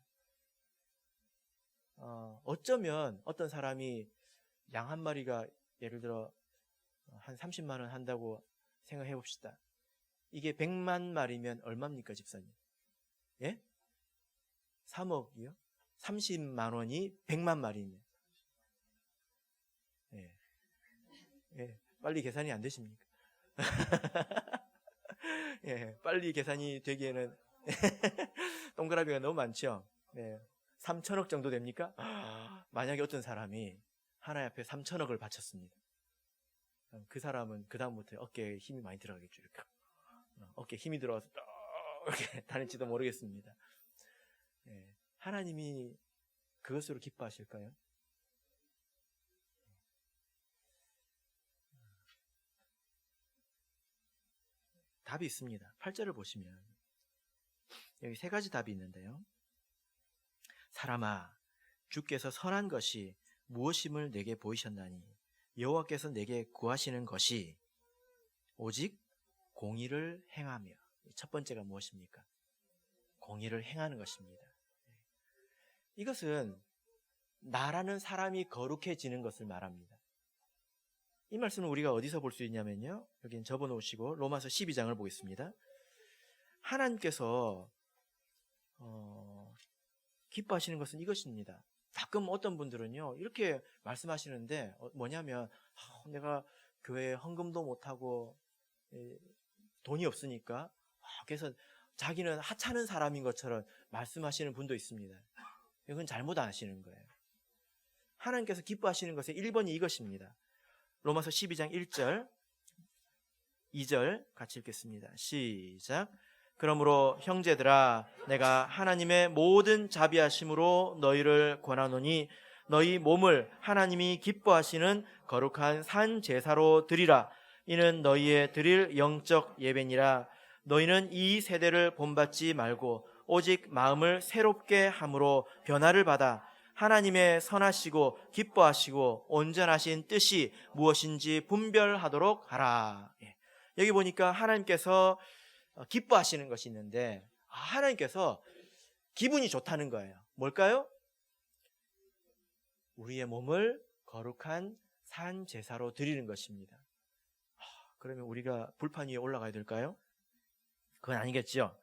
어쩌면 어떤 사람이 양 한 마리가 예를 들어 한 30만 원 한다고 생각해 봅시다. 이게 100만 마리면 얼마입니까, 집사님? 예? 3억이요? 30만 원이 100만 마리면 예, 빨리 계산이 안 되십니까? 예, 빨리 계산이 되기에는 동그라미가 너무 많죠. 네, 3천억 정도 됩니까? 만약에 어떤 사람이 하나님 앞에 3천억을 바쳤습니다. 그 사람은 그 다음부터 어깨에 힘이 많이 들어가겠죠. 이렇게. 어깨에 힘이 들어가서 이렇게 다닐지도 모르겠습니다. 예, 하나님이 그것으로 기뻐하실까요? 답이 있습니다. 8절을 보시면 여기 세 가지 답이 있는데요. 사람아, 주께서 선한 것이 무엇임을 내게 보이셨나니 여호와께서 내게 구하시는 것이 오직 공의를 행하며. 첫 번째가 무엇입니까? 공의를 행하는 것입니다. 이것은 나라는 사람이 거룩해지는 것을 말합니다. 이 말씀은 우리가 어디서 볼 수 있냐면요, 여긴 접어놓으시고 로마서 12장을 보겠습니다. 하나님께서 기뻐하시는 것은 이것입니다. 가끔 어떤 분들은요 이렇게 말씀하시는데 뭐냐면 내가 교회에 헌금도 못하고 돈이 없으니까 그래서 자기는 하찮은 사람인 것처럼 말씀하시는 분도 있습니다. 이건 잘못 아시는 거예요. 하나님께서 기뻐하시는 것의 1번이 이것입니다. 로마서 12장 1절 2절 같이 읽겠습니다. 시작. 그러므로 형제들아, 내가 하나님의 모든 자비하심으로 너희를 권하노니 너희 몸을 하나님이 기뻐하시는 거룩한 산 제사로 드리라. 이는 너희의 드릴 영적 예배니라. 너희는 이 세대를 본받지 말고 오직 마음을 새롭게 함으로 변화를 받아 하나님의 선하시고 기뻐하시고 온전하신 뜻이 무엇인지 분별하도록 하라. 여기 보니까 하나님께서 기뻐하시는 것이 있는데 하나님께서 기분이 좋다는 거예요. 뭘까요? 우리의 몸을 거룩한 산 제사로 드리는 것입니다. 그러면 우리가 불판 위에 올라가야 될까요? 그건 아니겠죠.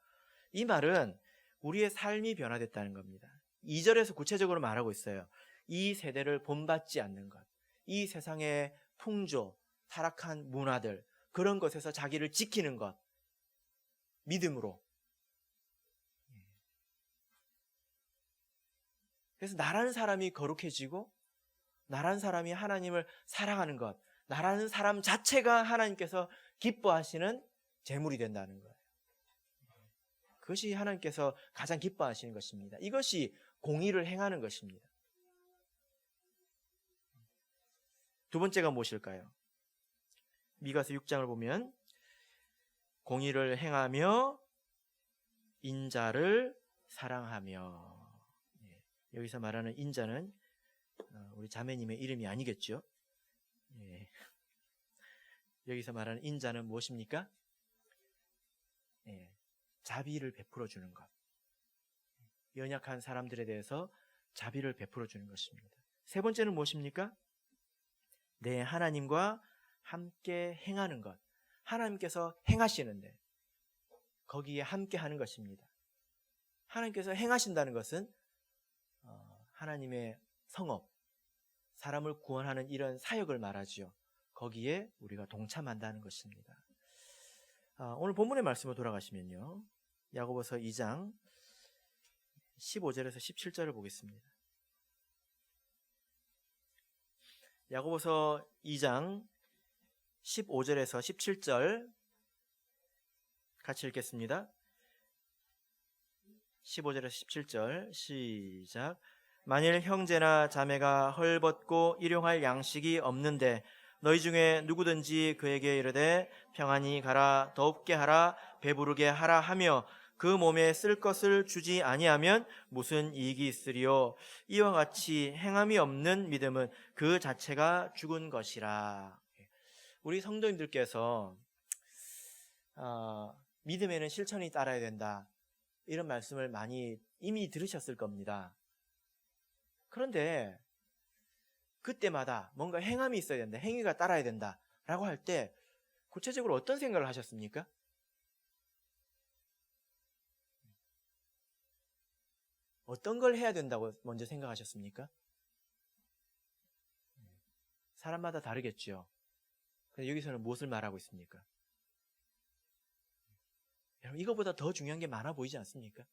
이 말은 우리의 삶이 변화됐다는 겁니다. 2절에서 구체적으로 말하고 있어요. 이 세대를 본받지 않는 것, 이 세상의 풍조, 타락한 문화들, 그런 것에서 자기를 지키는 것, 믿음으로. 그래서 나라는 사람이 거룩해지고 나라는 사람이 하나님을 사랑하는 것, 나라는 사람 자체가 하나님께서 기뻐하시는 제물이 된다는 거예요. 그것이 하나님께서 가장 기뻐하시는 것입니다. 이것이 공의를 행하는 것입니다. 두 번째가 무엇일까요? 미가서 6장을 보면 공의를 행하며 인자를 사랑하며. 여기서 말하는 인자는 우리 자매님의 이름이 아니겠죠? 여기서 말하는 인자는 무엇입니까? 자비를 베풀어 주는 것. 연약한 사람들에 대해서 자비를 베풀어 주는 것입니다. 세 번째는 무엇입니까? 내 하나님과 함께 행하는 것. 하나님께서 행하시는데 거기에 함께 하는 것입니다. 하나님께서 행하신다는 것은 하나님의 성업, 사람을 구원하는 이런 사역을 말하지요. 거기에 우리가 동참한다는 것입니다. 오늘 본문의 말씀으로 돌아가시면요, 야고보서 2장 15절에서 17절을 보겠습니다. 야고보서 2장 15절에서 17절 같이 읽겠습니다. 15절에서 17절 시작. 만일 형제나 자매가 헐벗고 일용할 양식이 없는데 너희 중에 누구든지 그에게 이르되 평안히 가라, 더웁게 하라, 배부르게 하라 하며 그 몸에 쓸 것을 주지 아니하면 무슨 이익이 있으리요. 이와 같이 행함이 없는 믿음은 그 자체가 죽은 것이라. 우리 성도님들께서 믿음에는 실천이 따라야 된다, 이런 말씀을 많이 이미 들으셨을 겁니다. 그런데 그때마다 뭔가 행함이 있어야 된다, 행위가 따라야 된다 라고 할 때 구체적으로 어떤 생각을 하셨습니까? 어떤 걸 해야 된다고 먼저 생각하셨습니까? 사람마다 다르겠죠. 근데 여기서는 무엇을 말하고 있습니까? 여러분, 이거보다 더 중요한 게 많아 보이지 않습니까?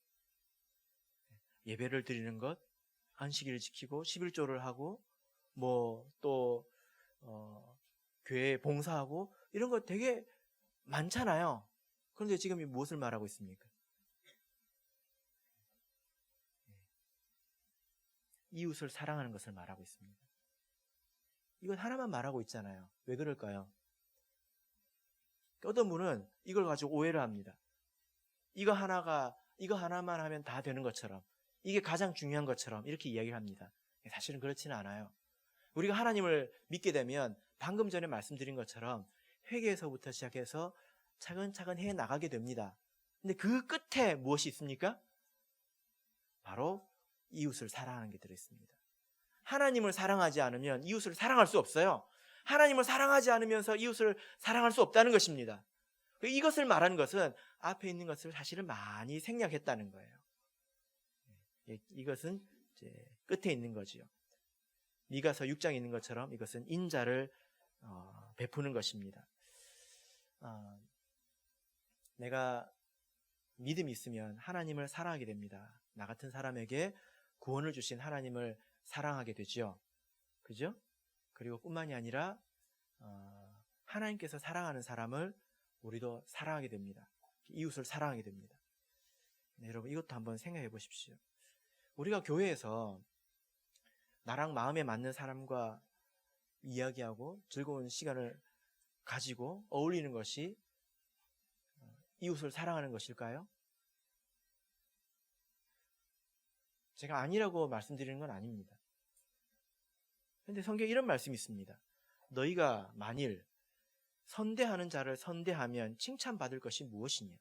예배를 드리는 것, 안식일을 지키고 11조를 하고 또 교회에 봉사하고 이런 거 되게 많잖아요. 그런데 지금 무엇을 말하고 있습니까? 이웃을 사랑하는 것을 말하고 있습니다. 이건 하나만 말하고 있잖아요. 왜 그럴까요? 어떤 분은 이걸 가지고 오해를 합니다. 이거 하나만 하면 다 되는 것처럼, 이게 가장 중요한 것처럼 이렇게 이야기를 합니다. 사실은 그렇지는 않아요. 우리가 하나님을 믿게 되면 방금 전에 말씀드린 것처럼 회개에서부터 시작해서 차근차근 해 나가게 됩니다. 근데 그 끝에 무엇이 있습니까? 바로 이웃을 사랑하는 게 들어있습니다. 하나님을 사랑하지 않으면 이웃을 사랑할 수 없어요. 하나님을 사랑하지 않으면서 이웃을 사랑할 수 없다는 것입니다. 이것을 말하는 것은 앞에 있는 것을 사실은 많이 생략했다는 거예요. 이것은 이제 끝에 있는 거지요. 미가서 6장에 있는 것처럼 이것은 인자를 베푸는 것입니다. 내가 믿음이 있으면 하나님을 사랑하게 됩니다. 나 같은 사람에게 구원을 주신 하나님을 사랑하게 되죠. 그죠? 그리고 뿐만이 아니라 하나님께서 사랑하는 사람을 우리도 사랑하게 됩니다. 이웃을 사랑하게 됩니다. 네, 여러분 이것도 한번 생각해 보십시오. 우리가 교회에서 나랑 마음에 맞는 사람과 이야기하고 즐거운 시간을 가지고 어울리는 것이 이웃을 사랑하는 것일까요? 제가 아니라고 말씀드리는 건 아닙니다. 그런데 성경에 이런 말씀이 있습니다. 너희가 만일 선대하는 자를 선대하면 칭찬받을 것이 무엇이냐?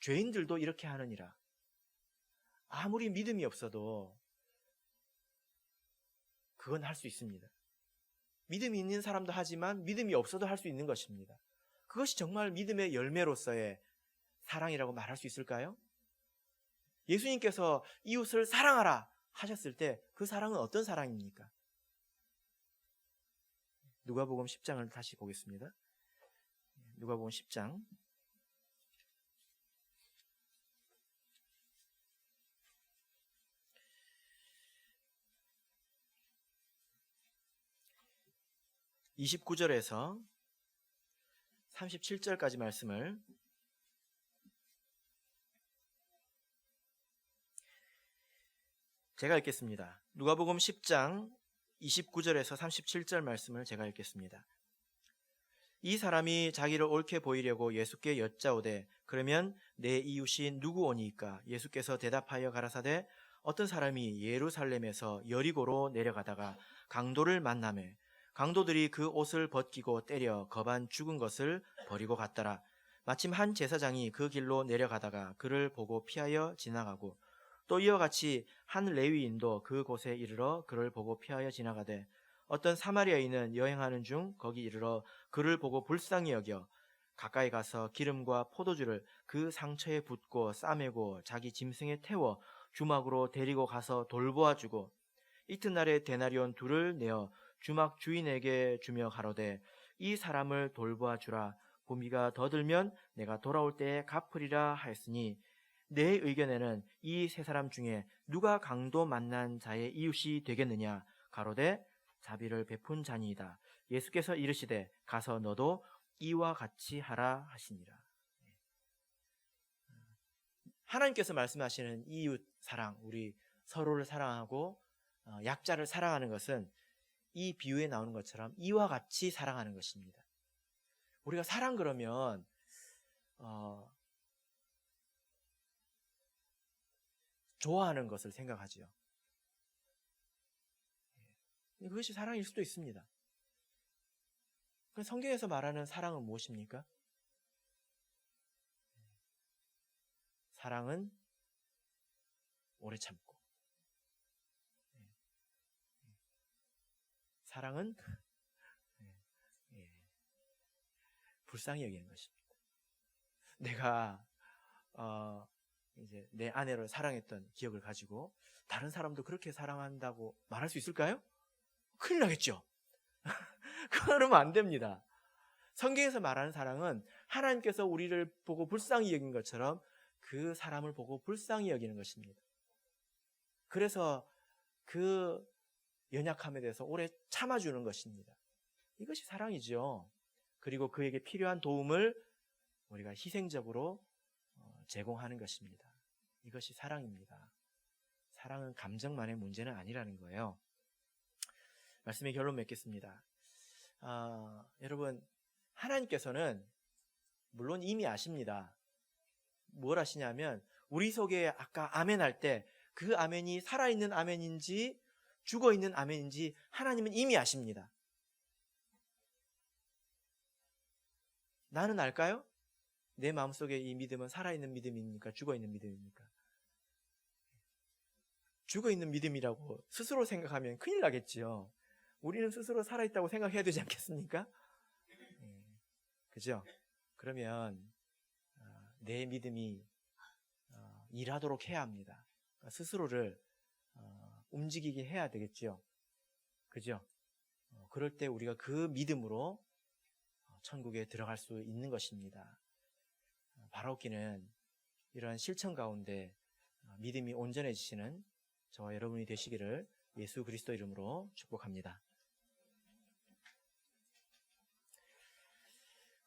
죄인들도 이렇게 하느니라. 아무리 믿음이 없어도 그건 할 수 있습니다. 믿음이 있는 사람도 하지만 믿음이 없어도 할 수 있는 것입니다. 그것이 정말 믿음의 열매로서의 사랑이라고 말할 수 있을까요? 예수님께서 이웃을 사랑하라 하셨을 때 그 사랑은 어떤 사랑입니까? 누가복음 10장을 다시 보겠습니다. 누가복음 10장 29절에서 37절까지 말씀을 제가 읽겠습니다. 누가복음 10장 29절에서 37절 말씀을 제가 읽겠습니다. 이 사람이 자기를 옳게 보이려고 예수께 여짜오되 그러면 내 이웃이 누구 오니까? 예수께서 대답하여 가라사대 어떤 사람이 예루살렘에서 여리고로 내려가다가 강도를 만나매 강도들이 그 옷을 벗기고 때려 거반 죽은 것을 버리고 갔더라. 마침 한 제사장이 그 길로 내려가다가 그를 보고 피하여 지나가고 또 이와 같이 한 레위인도 그곳에 이르러 그를 보고 피하여 지나가되 어떤 사마리아인은 여행하는 중 거기 이르러 그를 보고 불쌍히 여겨 가까이 가서 기름과 포도주를 그 상처에 붓고 싸매고 자기 짐승에 태워 주막으로 데리고 가서 돌보아 주고 이튿날에 데나리온 둘을 내어 주막 주인에게 주며 가로되 이 사람을 돌보아 주라. 보미가 더 들면 내가 돌아올 때에 갚으리라 하였으니 내 의견에는 이 세 사람 중에 누가 강도 만난 자의 이웃이 되겠느냐? 가로되 자비를 베푼 자니이다. 예수께서 이르시되 가서 너도 이와 같이 하라 하시니라. 하나님께서 말씀하시는 이웃 사랑, 우리 서로를 사랑하고 약자를 사랑하는 것은 이 비유에 나오는 것처럼 이와 같이 사랑하는 것입니다. 우리가 사랑 그러면 좋아하는 것을 생각하지요. 그것이 사랑일 수도 있습니다. 성경에서 말하는 사랑은 무엇입니까? 사랑은 오래 참고, 사랑은 불쌍히 여기는 것입니다. 내가 이제 내 아내를 사랑했던 기억을 가지고 다른 사람도 그렇게 사랑한다고 말할 수 있을까요? 큰일 나겠죠. 그러면 안 됩니다. 성경에서 말하는 사랑은 하나님께서 우리를 보고 불쌍히 여긴 것처럼 그 사람을 보고 불쌍히 여기는 것입니다. 그래서 그 연약함에 대해서 오래 참아주는 것입니다. 이것이 사랑이죠. 그리고 그에게 필요한 도움을 우리가 희생적으로 제공하는 것입니다. 이것이 사랑입니다. 사랑은 감정만의 문제는 아니라는 거예요. 말씀의 결론 맺겠습니다. 여러분, 하나님께서는 물론 이미 아십니다. 뭘 아시냐면 우리 속에 아까 아멘 할 때 그 아멘이 살아있는 아멘인지 죽어있는 아멘인지 하나님은 이미 아십니다. 나는 알까요? 내 마음속에 이 믿음은 살아있는 믿음입니까? 죽어있는 믿음입니까? 죽어있는 믿음이라고 스스로 생각하면 큰일 나겠지요. 우리는 스스로 살아있다고 생각해야 되지 않겠습니까? 그죠? 그러면 내 믿음이 일하도록 해야 합니다. 스스로를 움직이게 해야 되겠죠. 그죠? 그럴 때 우리가 그 믿음으로 천국에 들어갈 수 있는 것입니다. 바라옵기는 이러한 실천 가운데 믿음이 온전해지시는 저와 여러분이 되시기를 예수 그리스도 이름으로 축복합니다.